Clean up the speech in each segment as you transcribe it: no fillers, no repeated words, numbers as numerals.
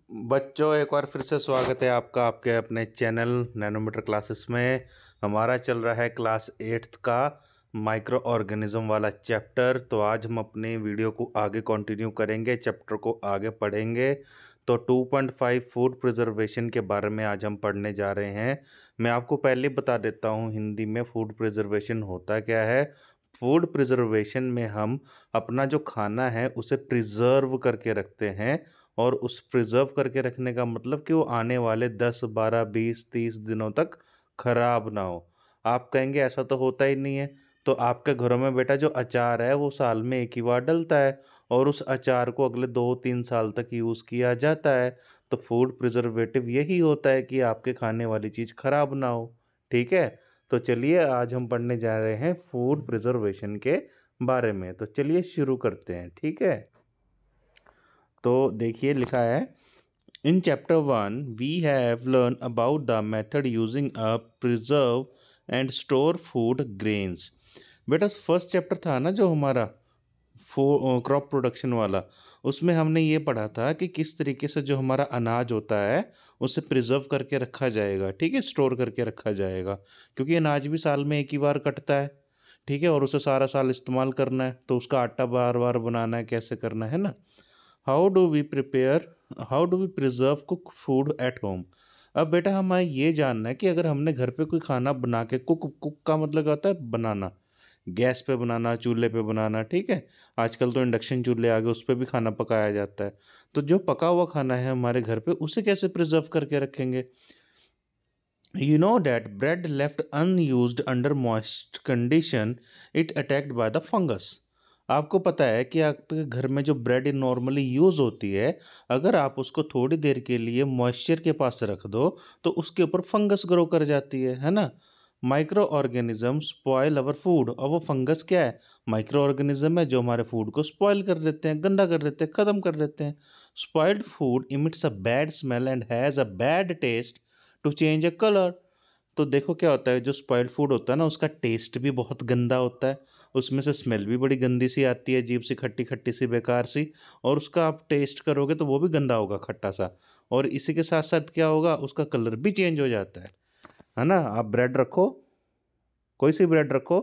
बच्चों, एक बार फिर से स्वागत है आपका आपके अपने चैनल नैनोमीटर क्लासेस में। हमारा चल रहा है क्लास 8th का माइक्रो ऑर्गेनिज्म वाला चैप्टर। तो आज हम अपनी वीडियो को आगे कंटिन्यू करेंगे, चैप्टर को आगे पढ़ेंगे। तो 2.5 फूड प्रिजर्वेशन के बारे में आज हम पढ़ने जा रहे हैं। मैं आपको पहले बता देता हूँ हिंदी में फूड प्रिजर्वेशन होता क्या है। फूड प्रिजर्वेशन में हम अपना जो खाना है उसे प्रिजर्व करके रखते हैं, और उस प्रिजर्व करके रखने का मतलब कि वो आने वाले 10, 12, 20, 30 दिनों तक खराब ना हो। आप कहेंगे ऐसा तो होता ही नहीं है। तो आपके घरों में बेटा जो अचार है वो साल में एक ही बार डलता है, और उस अचार को अगले 2-3 साल तक यूज़ किया जाता है। तो फूड प्रिजर्वेटिव यही होता है कि आपके खाने वाली चीज़ खराब ना हो। ठीक है। तो चलिए आज हम पढ़ने जा रहे हैं फूड प्रिजर्वेशन के बारे में। तो चलिए शुरू करते हैं। ठीक है। तो देखिए लिखा है, in chapter 1 we have learn about the method using a preserve and store food grains. बेटा फर्स्ट चैप्टर था ना जो हमारा क्रॉप प्रोडक्शन वाला, उसमें हमने ये पढ़ा था कि किस तरीके से जो हमारा अनाज होता है उसे प्रिजर्व करके रखा जाएगा। ठीक है, स्टोर करके रखा जाएगा, क्योंकि अनाज भी साल में एक ही बार कटता है। ठीक है, और उसे सारा साल इस्तेमाल करना है, तो उसका आटा बार बार बनाना है, कैसे करना है ना। How do we prepare how do we preserve cook food at home. अब बेटा हमें ये जानना है कि अगर हमने घर पे कोई खाना बना के, कुक कुक का मतलब होता है बनाना, गैस पे बनाना, चूल्हे पे बनाना। ठीक है, आजकल तो इंडक्शन चूल्हे आ गए, उस पर भी खाना पकाया जाता है। तो जो पका हुआ खाना है हमारे घर पे, उसे कैसे प्रिजर्व करके रखेंगे। You know that bread left unused under moist condition, it attacked by the fungus। आपको पता है कि आपके घर में जो ब्रेड नॉर्मली यूज़ होती है, अगर आप उसको थोड़ी देर के लिए मॉइस्चर के पास रख दो तो उसके ऊपर फंगस ग्रो कर जाती है ना। Micro organism spoil our food. और वो फंगस क्या है? माइक्रो ऑर्गेनिज्म है जो हमारे फूड को स्पॉइल कर देते हैं, गंदा कर देते हैं, ख़त्म कर देते हैं। Spoiled food emits a bad smell and has a bad taste to change a colour. तो देखो क्या होता है, जो स्पॉइल्ड फूड होता है ना, उसका टेस्ट भी बहुत गंदा होता है, उसमें से स्मेल भी बड़ी गंदी सी आती है, अजीब सी, खट्टी खट्टी सी, बेकार सी। और उसका आप टेस्ट करोगे तो वो भी गंदा होगा, खट्टा सा। और इसी के साथ साथ क्या होगा, उसका कलर भी चेंज हो जाता है ना। आप ब्रेड रखो, कोई सी ब्रेड रखो,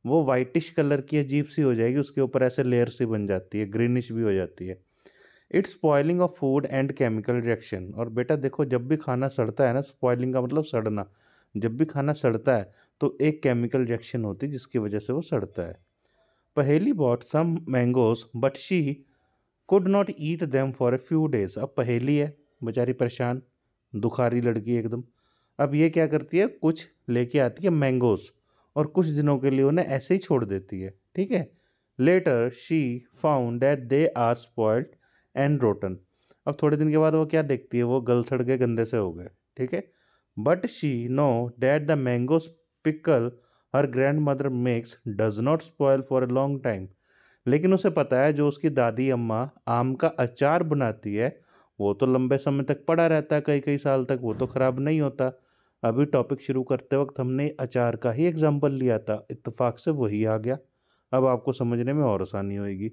वो वाइटिश कलर की अजीब सी हो जाएगी, उसके ऊपर ऐसे लेयर सी बन जाती है, ग्रीनिश भी हो जाती है। It's spoiling of food and chemical reaction. और बेटा देखो, जब भी खाना सड़ता है ना, स्पॉइलिंग का मतलब सड़ना, जब भी खाना सड़ता है तो एक केमिकल रिएक्शन होती है जिसकी वजह से वो सड़ता है। Paheli bought some mangoes but she could not eat them for a few days. अब पहेली है, बेचारी परेशान, दुखारी लड़की एकदम। अब ये क्या करती है, कुछ लेके आती है मैंगोज, और कुछ दिनों के लिए उन्हें ऐसे ही छोड़ देती है। ठीक है। Later she found that they are spoiled and rotten. अब थोड़े दिन के बाद वो क्या देखती है, वो गल सड़ के गंदे से हो गए। ठीक है। But she know that the mangoes pickle her grand mother makes does not spoil for a long time. लेकिन उसे पता है जो उसकी दादी अम्मा आम का अचार बनाती है वो तो लंबे समय तक पड़ा रहता है, कई कई साल तक, वो तो ख़राब नहीं होता। अभी टॉपिक शुरू करते वक्त हमने अचार का ही एग्जाम्पल लिया था, इत्तेफाक से वही आ गया। अब आपको समझने में और आसानी होगी।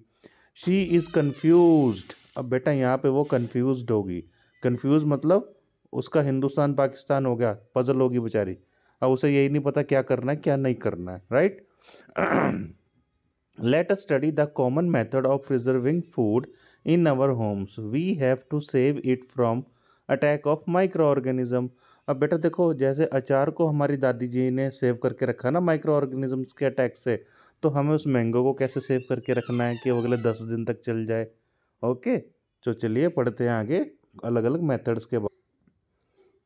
She is confused. अब बेटा यहाँ पे वो कन्फ्यूज्ड होगी। कन्फ्यूज मतलब उसका हिंदुस्तान पाकिस्तान हो गया, पजल होगी बेचारी। अब उसे यही नहीं पता क्या करना है क्या नहीं करना है, right. Let us study the common method of preserving food in our homes. We have to save it from attack of microorganism। अब बेटा देखो, जैसे अचार को हमारी दादी जी ने सेव करके रखा ना माइक्रो ऑर्गेनिजम्स के अटैक से, तो हमें उस मैंगो को कैसे सेव करके रखना है कि वो अगले 10 दिन तक चल जाए। ओके। तो चलिए पढ़ते हैं आगे अलग अलग मेथड्स के बारे।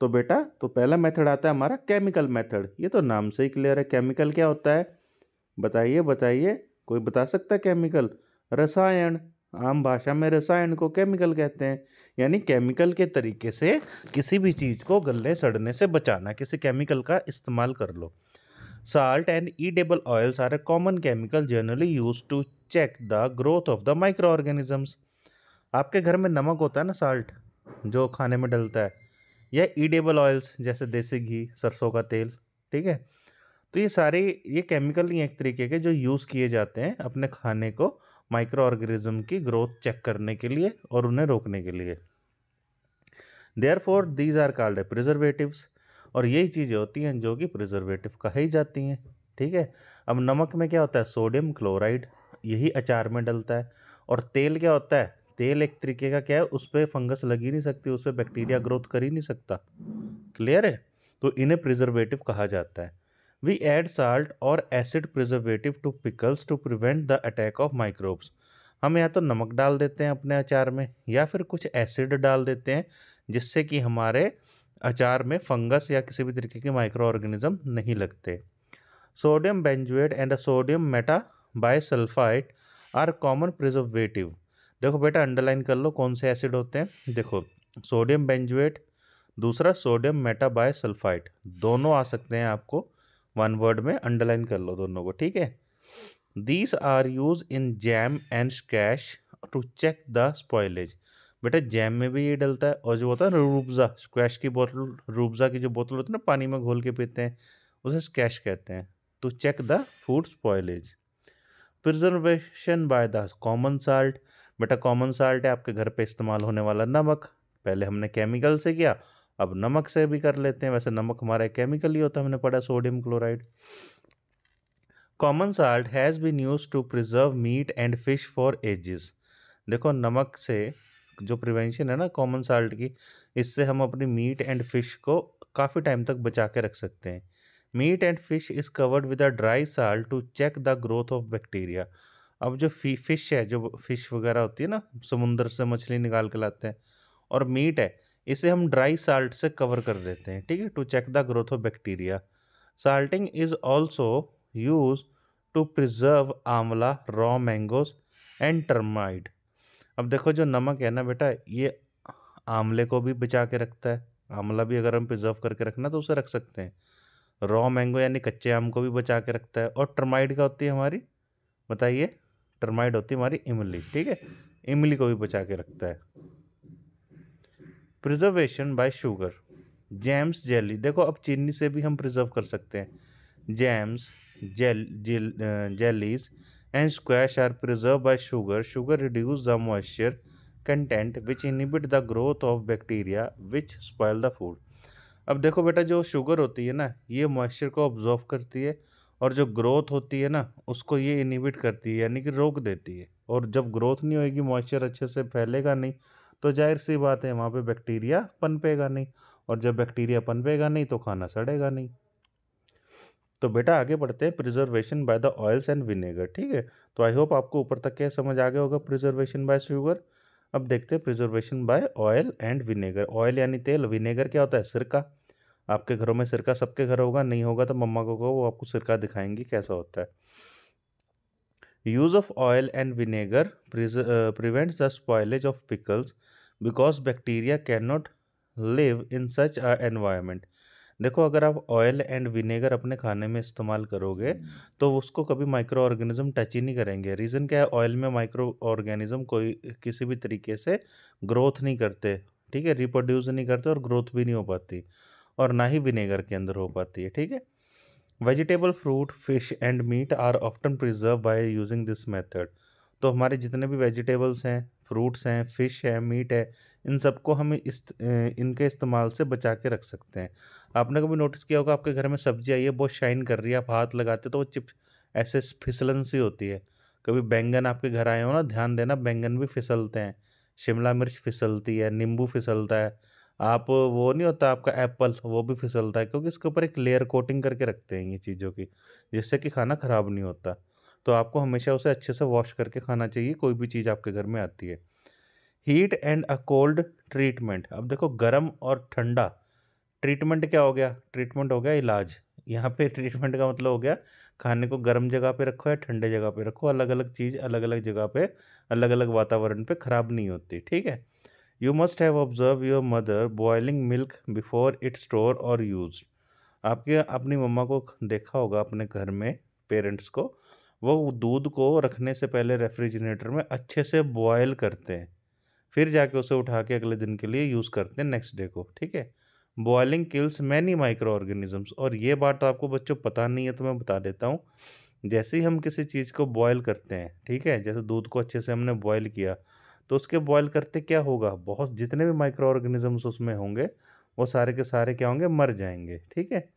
तो बेटा तो पहला मेथड आता है हमारा केमिकल मेथड। ये तो नाम से ही क्लियर है, केमिकल क्या होता है, बताइए बताइए, कोई बता सकता है केमिकल? रसायन। आम भाषा में रसायन को केमिकल कहते हैं। यानी केमिकल के तरीके से किसी भी चीज़ को गलने सड़ने से बचाना, किसी केमिकल का इस्तेमाल कर लो। Salt and edible oils are a common chemical generally use to check the growth of the microorganisms. आपके घर में नमक होता है ना, साल्ट, जो खाने में डलता है, या ईडेबल ऑयल्स जैसे देसी घी, सरसों का तेल। ठीक है। तो ये सारे, ये केमिकल ही एक तरीके के जो यूज़ किए जाते हैं अपने खाने को माइक्रो ऑर्गेनिज्म की ग्रोथ चेक करने के लिए और उन्हें रोकने के लिए। देयरफॉर दीज आर कॉल्ड है प्रिजर्वेटिव्स, और यही चीज़ें होती हैं जो कि प्रिजर्वेटिव कही जाती हैं। ठीक है, अब नमक में क्या होता है, सोडियम क्लोराइड, यही अचार में डलता है। और तेल क्या होता है, तेल एक तरीके का क्या है, उस पर फंगस लग ही नहीं सकती, उस पर बैक्टीरिया ग्रोथ कर ही नहीं सकता। क्लियर है, तो इन्हें प्रिजर्वेटिव कहा जाता है। वी एड साल्ट और acid preservative to pickles to prevent the attack of microbes. हम या तो नमक डाल देते हैं अपने अचार में, या फिर कुछ एसिड डाल देते हैं, जिससे कि हमारे अचार में फंगस या किसी भी तरीके के माइक्रो ऑर्गेनिज्म नहीं लगते। Sodium benzoate and sodium meta bisulphite are common preservative. देखो बेटा अंडरलाइन कर लो कौन से एसिड होते हैं। देखो सोडियम बेंजोएट, दूसरा सोडियम मेटा बाइसल्फाइड, दोनों आ सकते हैं आपको वन वर्ड में, अंडरलाइन कर लो दोनों को। ठीक है, these are use in jam and squash to check the spoilage. बेटा जैम में भी ये डलता है, और जो होता है ना रूबजा, स्क्वैश की बोतल, रूबजा की जो बोतल होती है ना पानी में घोल के पीते हैं, उसे स्क्वैश कहते हैं। To check the food spoilage. Preservation by the common salt. बेटा कॉमन साल्ट है आपके घर पे इस्तेमाल होने वाला नमक। पहले हमने केमिकल से किया, अब नमक से भी कर लेते हैं। वैसे नमक हमारा केमिकल ही होता है, हमने पढ़ा sodium chloride. Common salt has been use to preserve meat and fish for ages. देखो नमक से जो प्रिवेंशन है ना कॉमन साल्ट की, इससे हम अपनी मीट एंड फिश को काफ़ी टाइम तक बचा के रख सकते हैं। Meat and fish is covered with a dry salt to check the growth of bacteria. अब जो फिश है, जो फिश वगैरह होती है ना, समुंदर से मछली निकाल के लाते हैं, और मीट है, इसे हम ड्राई साल्ट से कवर कर देते हैं। ठीक है, to check the growth of bacteria. Salting is also use to preserve amla, raw mangoes and tamarind. अब देखो जो नमक है ना बेटा, ये आंवले को भी बचा के रखता है, आंवला भी अगर हम प्रिजर्व करके रखना तो उसे रख सकते हैं। रॉ मैंगो यानी कच्चे आम को भी बचा के रखता है। और टर्माइड क्या होती है हमारी, बताइए, टर्माइड होती है हमारी इमली। ठीक है, इमली को भी बचा के रखता है। Preservation by sugar, jams, jelly. देखो अब चीनी से भी हम प्रिजर्व कर सकते हैं। Jams, jellies and squash are preserve by sugar. Sugar reduce the moisture content which inhibit the growth of bacteria which spoil the food. अब देखो बेटा जो शुगर होती है ना, ये मॉइस्चर को ऑब्जॉर्व करती है, और जो ग्रोथ होती है ना उसको ये इनहिबिट करती है, यानी कि रोक देती है। और जब ग्रोथ नहीं होएगी, मॉइस्चर अच्छे से फैलेगा नहीं, तो जाहिर सी बात है वहाँ पे बैक्टीरिया पनपेगा नहीं, और जब बैक्टीरिया पनपेगा नहीं तो खाना सड़ेगा नहीं। तो बेटा आगे बढ़ते हैं, preservation by the oils and vinegar. ठीक है, तो आई होप आपको ऊपर तक क्या समझ आ गया होगा प्रिजर्वेशन बाय शुगर। अब देखते हैं preservation by oil and vinegar. Oil यानी तेल, विनेगर क्या होता है, सिरका। आपके घरों में सिरका सबके घर होगा, नहीं होगा तो मम्मा को कहो वो आपको सिरका दिखाएंगी कैसा होता है। Use of oil and vinegar prevents the spoilage of pickles because bacteria can not live in such a environment. देखो अगर आप ऑयल एंड विनेगर अपने खाने में इस्तेमाल करोगे तो उसको कभी माइक्रो ऑर्गेनिज्म टच ही नहीं करेंगे। रीज़न क्या है, ऑयल में माइक्रो ऑर्गेनिज्म कोई किसी भी तरीके से ग्रोथ नहीं करते। ठीक है, रिप्रोड्यूस नहीं करते और ग्रोथ भी नहीं हो पाती, और ना ही विनेगर के अंदर हो पाती है। ठीक है, vegetable, fruit, fish and meat are often preserve by using this method. तो हमारे जितने भी वेजिटेबल्स हैं, फ्रूट्स हैं, फिश है, मीट है, इन सबको हम इनके इस्तेमाल से बचा के रख सकते हैं। आपने कभी नोटिस किया होगा आपके घर में सब्जी आई है, बहुत शाइन कर रही है, आप हाथ लगाते तो वो चिप ऐसे फिसलन सी होती है। कभी बैंगन आपके घर आए हो ना, ध्यान देना बैंगन भी फिसलते हैं, शिमला मिर्च फिसलती है, नींबू फिसलता है। आप वो नहीं होता आपका एप्पल, वो भी फिसलता है, क्योंकि इसके ऊपर एक लेयर कोटिंग करके रखते हैं ये चीज़ों की, जिससे कि खाना ख़राब नहीं होता। तो आपको हमेशा उसे अच्छे से वॉश करके खाना चाहिए, कोई भी चीज़ आपके घर में आती है। Heat and a cold treatment. अब देखो गर्म और ठंडा, ट्रीटमेंट क्या हो गया, ट्रीटमेंट हो गया इलाज। यहाँ पे ट्रीटमेंट का मतलब हो गया खाने को गर्म जगह पे रखो या ठंडे जगह पे रखो, अलग अलग चीज़ अलग अलग जगह पे, अलग अलग वातावरण पे ख़राब नहीं होती। ठीक है, you must have observe your mother boiling milk before it store और यूज। आपके अपनी मम्मा को देखा होगा अपने घर में, पेरेंट्स को, वो दूध को रखने से पहले रेफ्रिजरेटर में अच्छे से बॉयल करते हैं, फिर जाके उसे उठा के अगले दिन के लिए यूज़ करते हैं, नेक्स्ट डे को। ठीक है, boiling kills many micro organisms. और ये बात तो आपको बच्चों पता नहीं है तो मैं बता देता हूँ। जैसे ही हम किसी चीज़ को बॉयल करते हैं, ठीक है, जैसे दूध को अच्छे से हमने बॉयल किया, तो उसके बॉयल करते क्या होगा, बहुत जितने भी माइक्रो ऑर्गेनिजम्स उसमें होंगे वो सारे के सारे क्या होंगे, मर जाएंगे। ठीक है।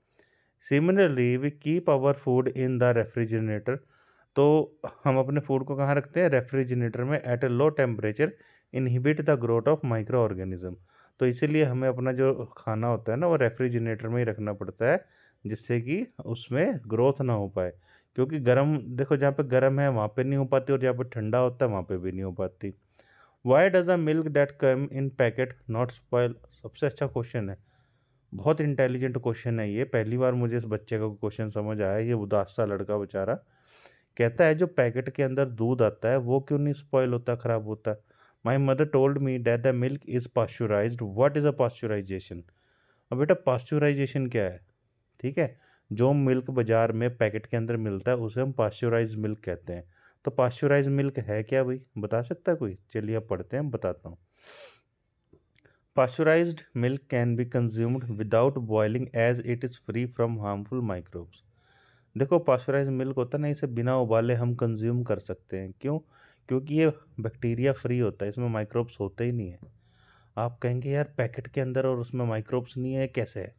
Similarly we keep our food in the refrigerator. तो हम अपने फूड को कहाँ रखते हैं, रेफ्रिजरेटर में, at a low temperature inhibit the growth of microorganism. तो इसीलिए हमें अपना जो खाना होता है ना वो रेफ्रिजरेटर में ही रखना पड़ता है, जिससे कि उसमें ग्रोथ ना हो पाए। क्योंकि गर्म, देखो जहाँ पे गर्म है वहाँ पे नहीं हो पाती, और जहाँ पे ठंडा होता है वहाँ पे भी नहीं हो पाती। Why does a milk that come in packet not spoil. सबसे अच्छा क्वेश्चन है, बहुत इंटेलिजेंट क्वेश्चन है ये। पहली बार मुझे इस बच्चे का क्वेश्चन समझ आया। ये उदास सा लड़का बेचारा कहता है जो पैकेट के अंदर दूध आता है वो क्यों नहीं स्पॉइल होता, खराब होता। My mother told me that the milk is pasteurised. What is a pasteurisation. अब बेटा पास्चुराइजेशन क्या है, ठीक है, जो मिल्क बाजार में पैकेट के अंदर मिलता है उसे हम पास्चुराइज मिल्क कहते हैं। तो पास्चुराइज मिल्क है क्या भाई, बता सकता है कोई? चलिए अब पढ़ते हैं, बताता हूँ। Pasteurized milk can be consumed without boiling as it is free from harmful microbes। देखो पास्चुराइज मिल्क होता है ना, इसे बिना उबाले हम कंज्यूम कर सकते हैं। क्यों? क्योंकि ये बैक्टीरिया फ्री होता है, इसमें माइक्रोब्स होते ही नहीं है। आप कहेंगे यार पैकेट के अंदर और उसमें माइक्रोब्स नहीं है, कैसे है?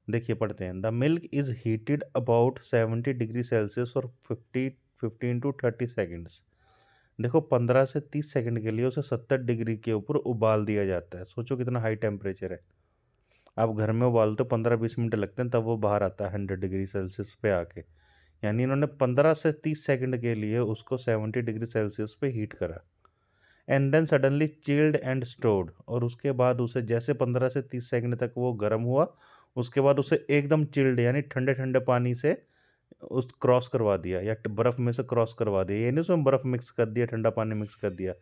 देखिए पढ़ते हैं। The milk is heated about 70 degree Celsius और 15 टू 30 सेकेंड्स। देखो 15 से 30 सेकंड के लिए उसे 70 डिग्री के ऊपर उबाल दिया जाता है। सोचो कितना हाई टेम्परेचर है। आप घर में उबालते हो 15-20 मिनट लगते हैं, तब वो बाहर आता है 100 डिग्री सेल्सियस पे आके। यानी इन्होंने 15 से 30 सेकंड के लिए उसको 70 डिग्री सेल्सियस पे हीट करा, and then suddenly chilled and stored. और उसके बाद उसे जैसे 15 से 30 सेकंड तक वो गर्म हुआ, उसके बाद उसे एकदम चिल्ड यानी ठंडे ठंडे पानी से उस क्रॉस करवा दिया, या बर्फ़ में से क्रॉस करवा दिया। ये नहीं उसमें बर्फ़ मिक्स कर दिया, ठंडा पानी मिक्स कर दिया।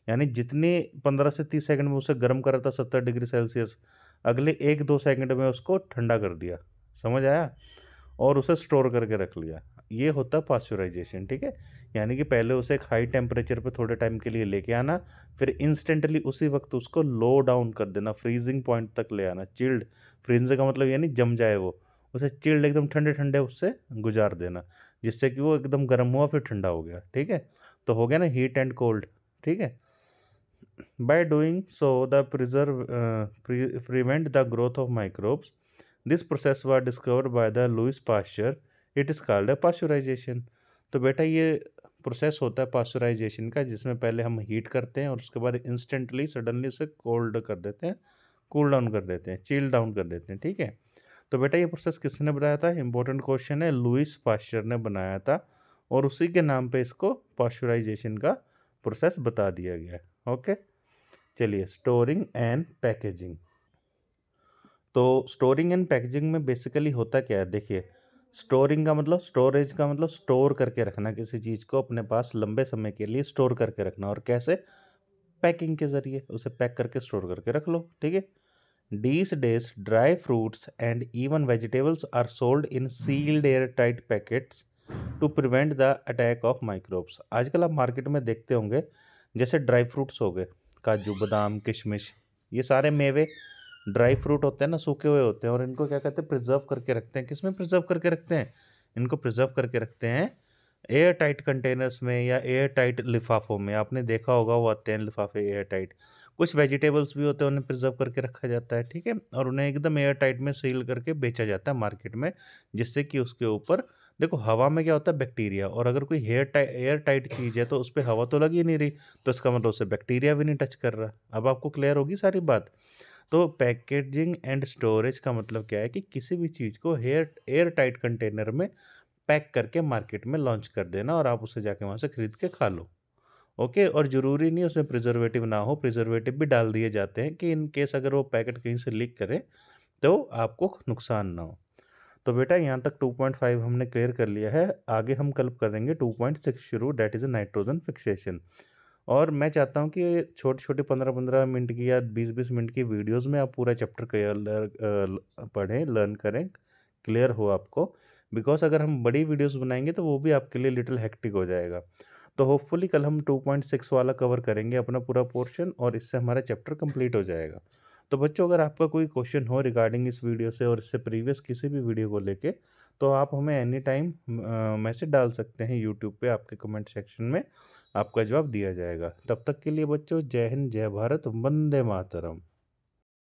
यानी जितनी 15 से 30 सेकंड में उसे गर्म करा था 70 डिग्री सेल्सियस, अगले 1-2 सेकंड में उसको ठंडा कर दिया। समझ आया? और उसे स्टोर करके रख लिया। ये होता है पास्चुराइजेशन। ठीक है। यानी कि पहले उसे एक हाई टेम्परेचर पे थोड़े टाइम के लिए लेके आना, फिर इंस्टेंटली उसी वक्त उसको लो डाउन कर देना, फ्रीजिंग पॉइंट तक ले आना। चिल्ड, फ्रीजिंग का मतलब यानी जम जाए वो, उसे चिल्ड एकदम ठंडे ठंडे उससे गुजार देना, जिससे कि वो एकदम गर्म हुआ फिर ठंडा हो गया। ठीक है। तो हो गया ना हीट एंड कोल्ड। ठीक है। By doing so the prevent the growth of microbes. This process was discovered by the Louis Pasteur. It is called है पास्चुराइजेशन। तो बेटा ये प्रोसेस होता है पास्चुराइजेशन का, जिसमें पहले हम हीट करते हैं और उसके बाद इंस्टेंटली सडनली उसे कोल्ड कर देते हैं, कूल डाउन कर देते हैं, चिल डाउन कर देते हैं। ठीक है। तो बेटा ये प्रोसेस किसने बनाया था, इंपॉर्टेंट क्वेश्चन है। लुइस पास्चर ने बनाया था, और उसी के नाम पे इसको पास्चुराइजेशन का प्रोसेस बता दिया गया। ओके। चलिए स्टोरिंग एंड पैकेजिंग। तो स्टोरिंग एंड पैकेजिंग में बेसिकली होता क्या है, देखिए स्टोरिंग का मतलब, स्टोरेज का मतलब स्टोर करके रखना, किसी चीज़ को अपने पास लंबे समय के लिए स्टोर करके रखना। और कैसे? पैकिंग के ज़रिए उसे पैक करके स्टोर करके रख लो। ठीक है। These days, dry fruits and even vegetables are sold in sealed airtight packets to prevent the attack of microbes। आजकल आप मार्केट में देखते होंगे, जैसे ड्राई फ्रूट्स हो गए, काजू बादाम किशमिश, ये सारे मेवे ड्राई फ्रूट होते हैं ना, सूखे हुए होते हैं, और इनको क्या कहते हैं, प्रिजर्व करके रखते हैं। किसमें प्रिजर्व करके रखते हैं? इनको प्रिजर्व करके रखते हैं एयर टाइट कंटेनर्स में या एयर टाइट लिफाफों में। आपने देखा होगा वो आते हैं लिफाफे एयर टाइट। कुछ वेजिटेबल्स भी होते हैं, उन्हें प्रिजर्व करके रखा जाता है। ठीक है। और उन्हें एकदम एयर टाइट में सील करके बेचा जाता है मार्केट में, जिससे कि उसके ऊपर, देखो हवा में क्या होता है, बैक्टीरिया, और अगर कोई एयर टाइट चीज़ है तो उस पर हवा तो लग ही नहीं रही, तो इसका मतलब उससे बैक्टीरिया भी नहीं टच कर रहा। अब आपको क्लियर होगी सारी बात। तो पैकेजिंग एंड स्टोरेज का मतलब क्या है कि किसी भी चीज़ को एयर टाइट कंटेनर में पैक करके मार्केट में लॉन्च कर देना, और आप उसे जाके वहाँ से खरीद के खा लो। ओके। और ज़रूरी नहीं उसमें प्रिजर्वेटिव ना हो, प्रिजर्वेटिव भी डाल दिए जाते हैं कि इन केस अगर वो पैकेट कहीं से लीक करे तो आपको नुकसान ना हो। तो बेटा यहाँ तक 2.5 हमने क्लियर कर लिया है। आगे हम कल करेंगे 2.6 शुरू, that is a nitrogen fixation. और मैं चाहता हूँ कि छोटी छोटी 15-15 मिनट की या 20-20 मिनट की वीडियोस में आप पूरा चैप्टर पढ़ें, लर्न करें, क्लियर हो आपको। बिकॉज अगर हम बड़ी वीडियोस बनाएंगे तो वो भी आपके लिए लिटिल हेक्टिक हो जाएगा। तो होपफुली कल हम 2.6 वाला कवर करेंगे अपना पूरा पोर्शन, और इससे हमारा चैप्टर कंप्लीट हो जाएगा। तो बच्चों अगर आपका कोई क्वेश्चन हो रिगार्डिंग इस वीडियो से और इससे प्रीवियस किसी भी वीडियो को लेके, तो आप हमें एनी टाइम मैसेज डाल सकते हैं यूट्यूब पे आपके कमेंट सेक्शन में। आपका जवाब दिया जाएगा। तब तक के लिए बच्चों, जय हिंद, जय भारत, वंदे मातरम।